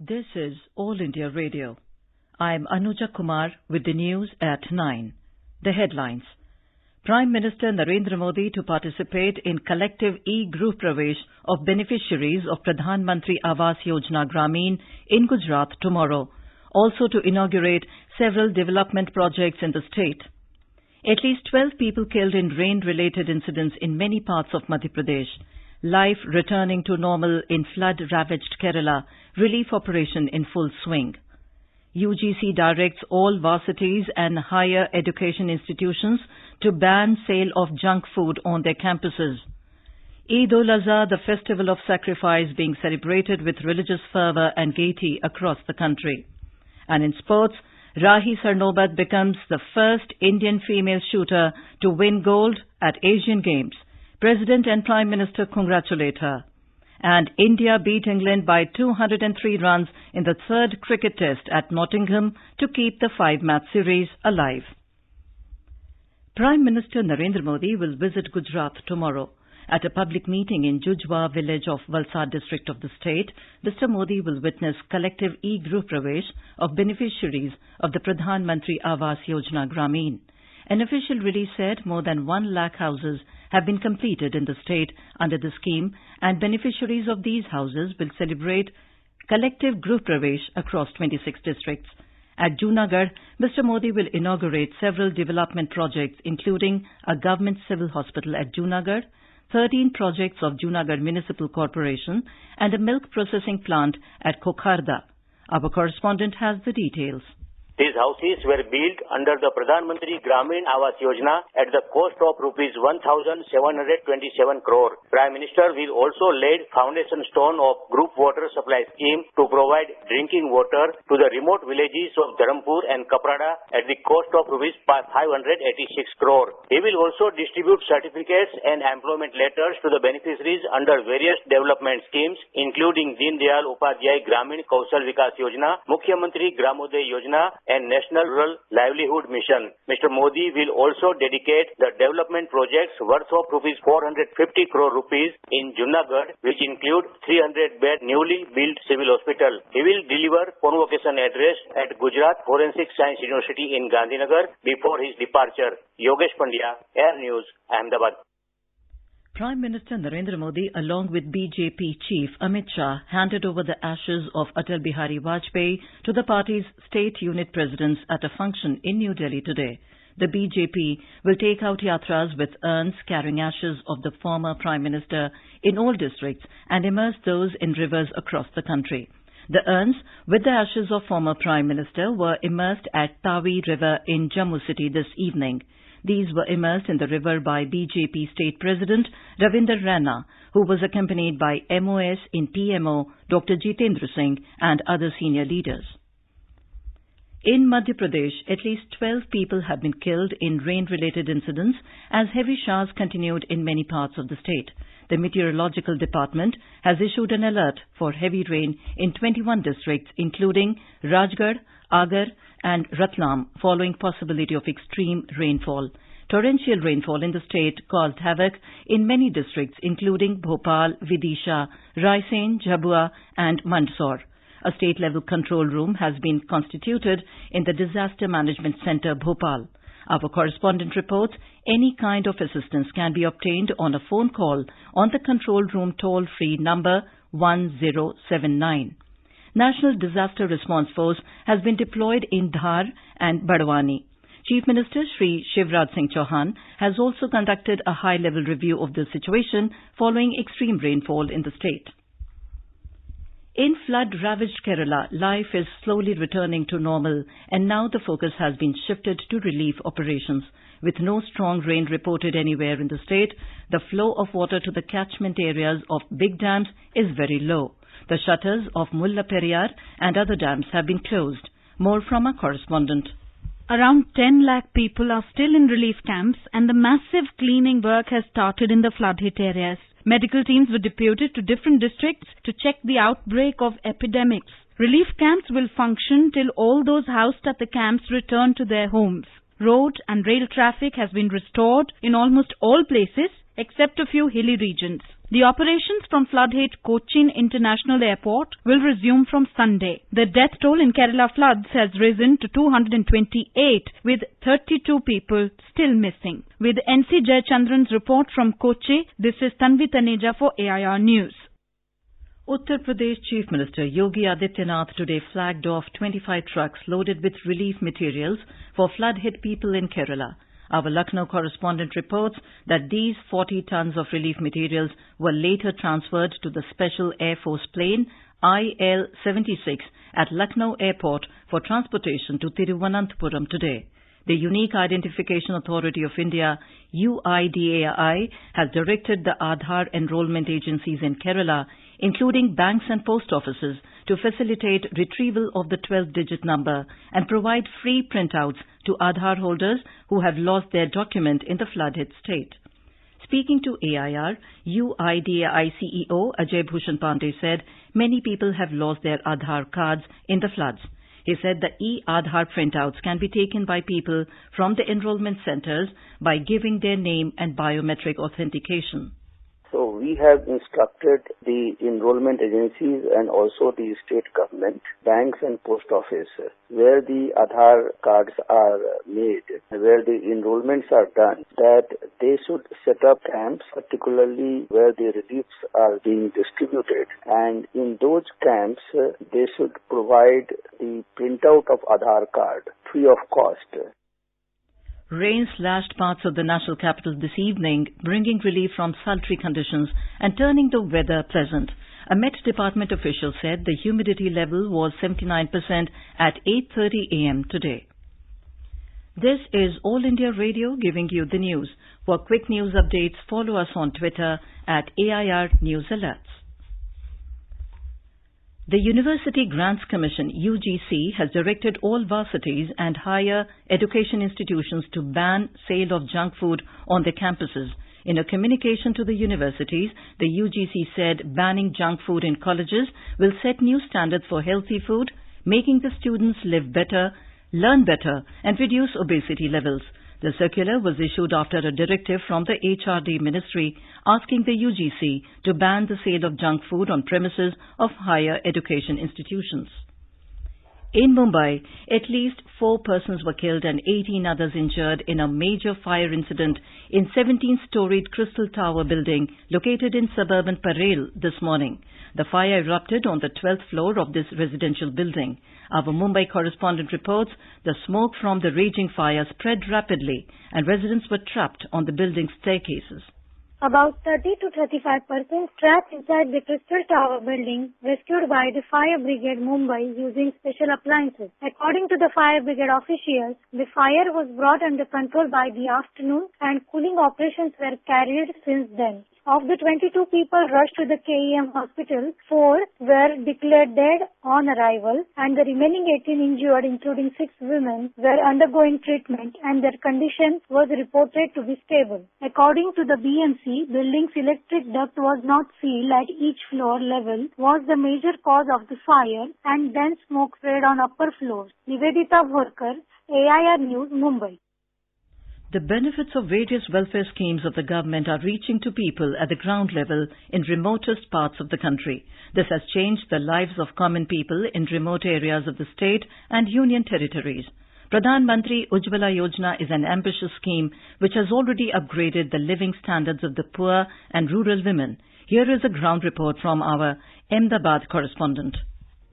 This is All India Radio. I am Anuja Kumar with the news at 9. The headlines. Prime Minister Narendra Modi to participate in collective e-Gruhpravesh of beneficiaries of Pradhan Mantri Awaas Yojana Gramin in Gujarat tomorrow. Also to inaugurate several development projects in the state. At least 12 people killed in rain-related incidents in many parts of Madhya Pradesh. Life returning to normal in flood-ravaged Kerala. Relief operation in full swing. UGC directs all varsities and higher education institutions to ban sale of junk food on their campuses. Eid-ul-Azha, the festival of sacrifice, being celebrated with religious fervor and gaiety across the country. And in sports, Rahi Sarnobat becomes the first Indian female shooter to win gold at Asian Games. President and Prime Minister congratulate her. And India beat England by 203 runs in the third cricket test at Nottingham to keep the 5-match series alive. Prime Minister Narendra Modi will visit Gujarat tomorrow. At a public meeting in Jujwa village of Valsad district of the state, Mr. Modi will witness collective e-Gruhpravesh of beneficiaries of the Pradhan Mantri Awaas Yojana Gramin. An official release said more than 1 lakh houses have been completed in the state under the scheme, and beneficiaries of these houses will celebrate collective Gruhpravesh across 26 districts. At Junagadh, Mr. Modi will inaugurate several development projects, including a government civil hospital at Junagadh, 13 projects of Junagadh Municipal Corporation, and a milk processing plant at Kokharda. Our correspondent has the details. These houses were built under the Pradhan Mantri Gramin Awaas Yojana at the cost of rupees 1,727 crore. Prime Minister will also lay foundation stone of group water supply scheme to provide drinking water to the remote villages of Dharampur and Kaprada at the cost of rupees 586 crore. He will also distribute certificates and employment letters to the beneficiaries under various development schemes, including Deen Dayal Upadhyay Gramin Kaushal Vikas Yojana, Mukhyamantri Gramoday Yojana, and National Rural Livelihood Mission. Mr. Modi will also dedicate the development projects worth of rupees 450 crore rupees in Junagadh, which include 300-bed newly built civil hospital. He will deliver convocation address at Gujarat Forensic Science University in Gandhinagar before his departure. Yogesh Pandya, Air News, Ahmedabad. Prime Minister Narendra Modi, along with BJP Chief Amit Shah, handed over the ashes of Atal Bihari Vajpayee to the party's state unit presidents at a function in New Delhi today. The BJP will take out yatras with urns carrying ashes of the former Prime Minister in all districts and immerse those in rivers across the country. The urns with the ashes of former Prime Minister were immersed at Tavi River in Jammu city this evening. These were immersed in the river by BJP State President Ravinder Rana, who was accompanied by MOS in PMO Dr. Jitendra Singh and other senior leaders. In Madhya Pradesh, at least 12 people have been killed in rain-related incidents as heavy showers continued in many parts of the state. The Meteorological Department has issued an alert for heavy rain in 21 districts, including Rajgarh, Agar, and Ratlam, following possibility of extreme rainfall. Torrential rainfall in the state caused havoc in many districts, including Bhopal, Vidisha, Raisen, Jhabua, and Mandsaur. A state-level control room has been constituted in the Disaster Management Centre, Bhopal. Our correspondent reports any kind of assistance can be obtained on a phone call on the control room toll-free number 1079. National Disaster Response Force has been deployed in Dhar and Badwani. Chief Minister Shri Shivraj Singh Chauhan has also conducted a high-level review of the situation following extreme rainfall in the state. In flood-ravaged Kerala, life is slowly returning to normal, and now the focus has been shifted to relief operations. With no strong rain reported anywhere in the state, the flow of water to the catchment areas of big dams is very low. The shutters of Mulla Periyar and other dams have been closed. More from our correspondent. Around 10 lakh people are still in relief camps, and the massive cleaning work has started in the flood-hit areas. Medical teams were deputed to different districts to check the outbreak of epidemics. Relief camps will function till all those housed at the camps return to their homes. Road and rail traffic has been restored in almost all places except a few hilly regions. The operations from flood-hit Cochin International Airport will resume from Sunday. The death toll in Kerala floods has risen to 228, with 32 people still missing. With NC Jayachandran's report from Kochi, this is Tanvi Taneja for AIR News. Uttar Pradesh Chief Minister Yogi Adityanath today flagged off 25 trucks loaded with relief materials for flood-hit people in Kerala. Our Lucknow correspondent reports that these 40 tons of relief materials were later transferred to the Special Air Force plane IL-76 at Lucknow Airport for transportation to Thiruvananthapuram today. The Unique Identification Authority of India, UIDAI, has directed the Aadhaar enrollment agencies in Kerala, including banks and post offices, to facilitate retrieval of the 12-digit number and provide free printouts to Aadhaar holders who have lost their document in the flood-hit state. Speaking to AIR, UIDAI CEO Ajay Bhushan Pandey said many people have lost their Aadhaar cards in the floods. He said the e-Aadhaar printouts can be taken by people from the enrollment centers by giving their name and biometric authentication. So we have instructed the enrollment agencies and also the state government, banks and post office, where the Aadhaar cards are made, where the enrollments are done, that they should set up camps, particularly where the reliefs are being distributed. And in those camps, they should provide the printout of Aadhaar card free of cost. Rain slashed parts of the national capital this evening, bringing relief from sultry conditions and turning the weather pleasant. A Met Department official said the humidity level was 79% at 8:30 a.m. today. This is All India Radio giving you the news. For quick news updates, follow us on Twitter at AIR News Alerts. The University Grants Commission, UGC, has directed all varsities and higher education institutions to ban sale of junk food on their campuses. In a communication to the universities, the UGC said banning junk food in colleges will set new standards for healthy food, making the students live better, learn better, and reduce obesity levels. The circular was issued after a directive from the HRD Ministry asking the UGC to ban the sale of junk food on premises of higher education institutions. In Mumbai, at least 4 persons were killed and 18 others injured in a major fire incident in 17-storied Crystal Tower building located in suburban Parel this morning. The fire erupted on the 12th floor of this residential building. Our Mumbai correspondent reports the smoke from the raging fire spread rapidly and residents were trapped on the building's staircases. About 30 to 35% trapped inside the Crystal Tower building, rescued by the Fire Brigade Mumbai using special appliances. According to the Fire Brigade officials, the fire was brought under control by the afternoon and cooling operations were carried since then. Of the 22 people rushed to the KEM hospital, 4 were declared dead on arrival and the remaining 18 injured, including 6 women, were undergoing treatment and their condition was reported to be stable. According to the BMC, building's electric duct was not sealed at each floor level was the major cause of the fire and dense smoke spread on upper floors. Nivedita Bhorkar, AIR News, Mumbai. The benefits of various welfare schemes of the government are reaching to people at the ground level in remotest parts of the country. This has changed the lives of common people in remote areas of the state and union territories. Pradhan Mantri Ujjwala Yojana is an ambitious scheme which has already upgraded the living standards of the poor and rural women. Here is a ground report from our Ahmedabad correspondent.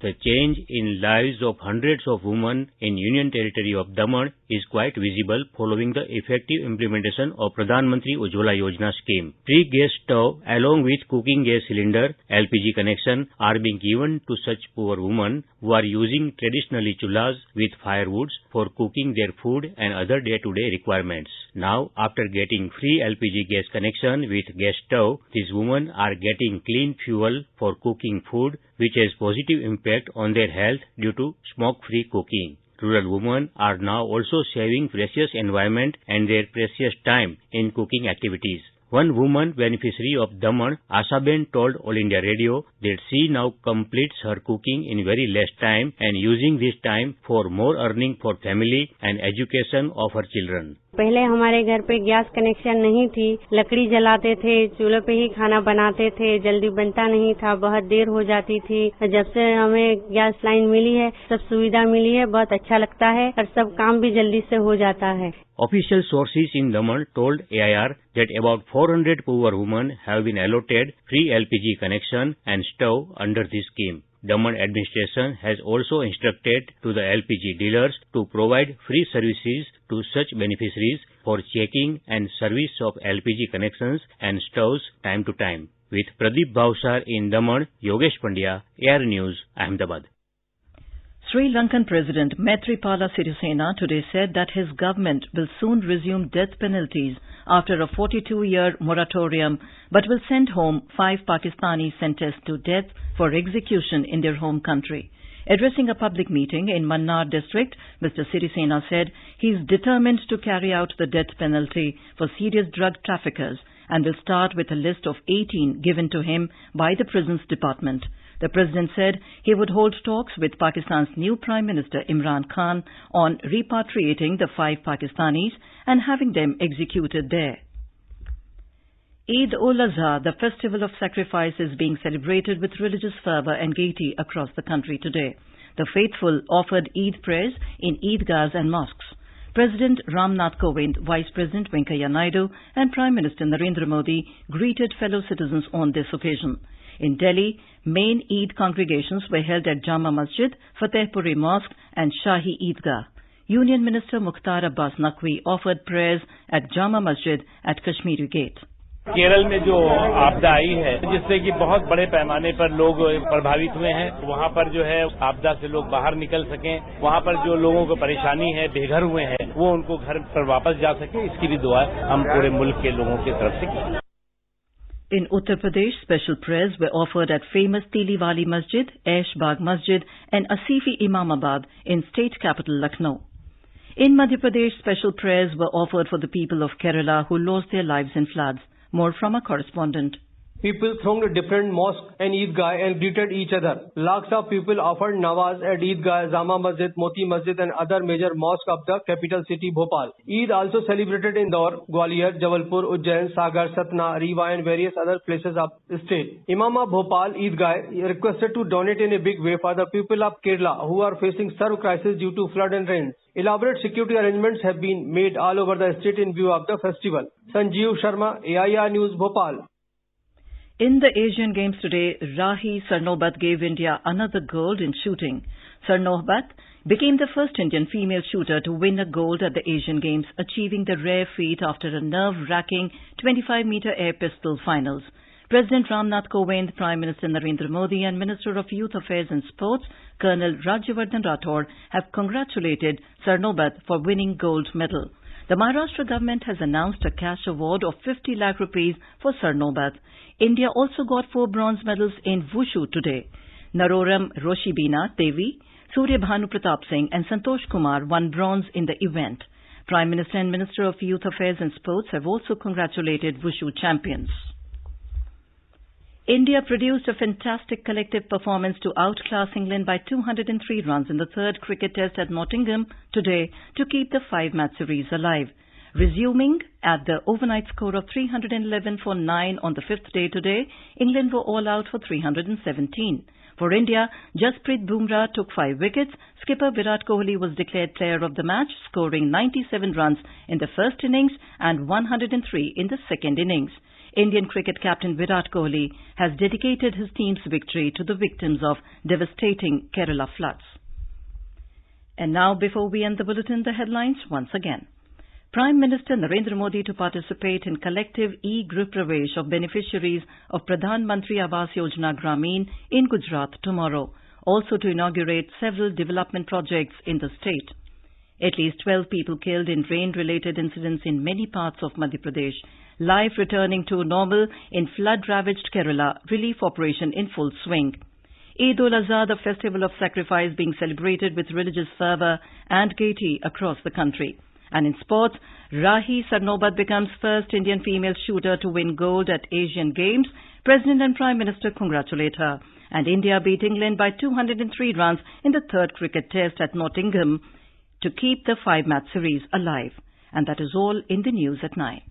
The change in lives of hundreds of women in Union Territory of Daman is quite visible following the effective implementation of Pradhan Mantri Ujjwala Yojana scheme. Free gas stove along with cooking gas cylinder (LPG) connection are being given to such poor women who are using traditionally chulhas with firewoods for cooking their food and other day-to-day requirements. Now, after getting free LPG gas connection with gas stove, these women are getting clean fuel for cooking food, which has positive impact on their health due to smoke-free cooking. Rural women are now also saving precious environment and their precious time in cooking activities. One woman beneficiary of Daman, Ashaben, told All India Radio that she now completes her cooking in very less time and using this time for more earning for family and education of her children. पहले हमारे घर पे gas connection नहीं थी, लकड़ी जलाते थे, चूल्हे पे ही खाना बनाते थे, जल्दी बनता नहीं था, बहुत देर हो जाती थी। जब से हमें गैस लाइन मिली है, सब सुविधा मिली है, बहुत अच्छा लगता है और सब काम भी जल्दी से हो जाता है। Official sources in Daman told AIR that about 400 poor women have been allotted free LPG connection and stove under this scheme. Daman administration has also instructed to the LPG dealers to provide free services to such beneficiaries for checking and service of LPG connections and stoves time to time. With Pradeep Bhavsar in Daman, Yogesh Pandya, AIR News, Ahmedabad. Sri Lankan President Maithripala Sirisena today said that his government will soon resume death penalties after a 42-year moratorium, but will send home 5 Pakistanis sentenced to death for execution in their home country. Addressing a public meeting in Mannar district, Mr. Sirisena said he is determined to carry out the death penalty for serious drug traffickers and will start with a list of 18 given to him by the Prisons Department. The President said he would hold talks with Pakistan's new Prime Minister Imran Khan on repatriating the 5 Pakistanis and having them executed there. Eid-ul-Azha, the festival of sacrifice, is being celebrated with religious fervor and gaiety across the country today. The faithful offered Eid prayers in Eidgahs and mosques. President Ramnath Kovind, Vice President Venkaiah Naidu and Prime Minister Narendra Modi greeted fellow citizens on this occasion. In Delhi, main Eid congregations were held at Jama Masjid, Fatehpuri Mosque and Shahi Eidgah. Union Minister Mukhtar Abbas Naqvi offered prayers at Jama Masjid at Kashmiri Gate. Kerala में जो आपदा आई है, जिससे कि बहुत बड़े पैमाने पर लोग प्रभावित हुए हैं, वहाँ पर जो है आपदा से लोग बाहर निकल सकें, वहाँ पर जो लोगों को परेशानी है, बेघर हुए हैं, वो उनको घर पर वापस जा सके, इसकी भी दुआ हम पूरे मुल्क के लोगों की तरफ से की। In Uttar Pradesh, special prayers were offered at famous Tiliwali Masjid, Aish Bagh Masjid and Asifi Imamabad in state capital Lucknow. In Madhya Pradesh, special prayers were offered for the people of Kerala who lost their lives in floods. More from our correspondent. People thronged different mosques and Eidgah and greeted each other. Lakhs of people offered Nawaz at Eidgah, Jama Masjid, Moti Masjid and other major mosques of the capital city Bhopal. Eid also celebrated in Indore, Gwalior, Jabalpur, Ujjain, Sagar, Satna, Rewa and various other places of the state. Imama Bhopal Eidgah requested to donate in a big way for the people of Kerala who are facing severe crisis due to flood and rains. Elaborate security arrangements have been made all over the state in view of the festival. Sanjeev Sharma, AIR News, Bhopal. In the Asian Games today, Rahi Sarnobat gave India another gold in shooting. Sarnobat became the first Indian female shooter to win a gold at the Asian Games, achieving the rare feat after a nerve-wracking 25-meter air pistol finals. President Ramnath Kovind, Prime Minister Narendra Modi and Minister of Youth Affairs and Sports, Colonel Rajyavardhan Rathore, have congratulated Sarnobat for winning gold medal. The Maharashtra government has announced a cash award of 50 lakh rupees for Sarnobat. India also got 4 bronze medals in Wushu today. Naroram Roshibina Devi, Surya Bhanu Pratap Singh and Santosh Kumar won bronze in the event. Prime Minister and Minister of Youth Affairs and Sports have also congratulated Wushu champions. India produced a fantastic collective performance to outclass England by 203 runs in the 3rd cricket test at Nottingham today to keep the 5-match series alive. Resuming at the overnight score of 311 for 9 on the 5th day today, England were all out for 317. For India, Jasprit Bumrah took 5 wickets. Skipper Virat Kohli was declared player of the match, scoring 97 runs in the first innings and 103 in the second innings. Indian cricket captain Virat Kohli has dedicated his team's victory to the victims of devastating Kerala floods. And now, before we end the bulletin, the headlines once again. Prime Minister Narendra Modi to participate in collective e-Gruhpravesh of beneficiaries of Pradhan Mantri Awaas Yojana Gramin in Gujarat tomorrow. Also to inaugurate several development projects in the state. At least 12 people killed in rain-related incidents in many parts of Madhya Pradesh. Life returning to normal in flood-ravaged Kerala. Relief operation in full swing. Eid-ul-Azha, the festival of sacrifice, being celebrated with religious fervor and gaiety across the country. And in sports, Rahi Sarnobat becomes first Indian female shooter to win gold at Asian Games. President and Prime Minister congratulate her. And India beat England by 203 runs in the 3rd cricket test at Nottingham to keep the 5-match series alive. And that is all in the news at 9.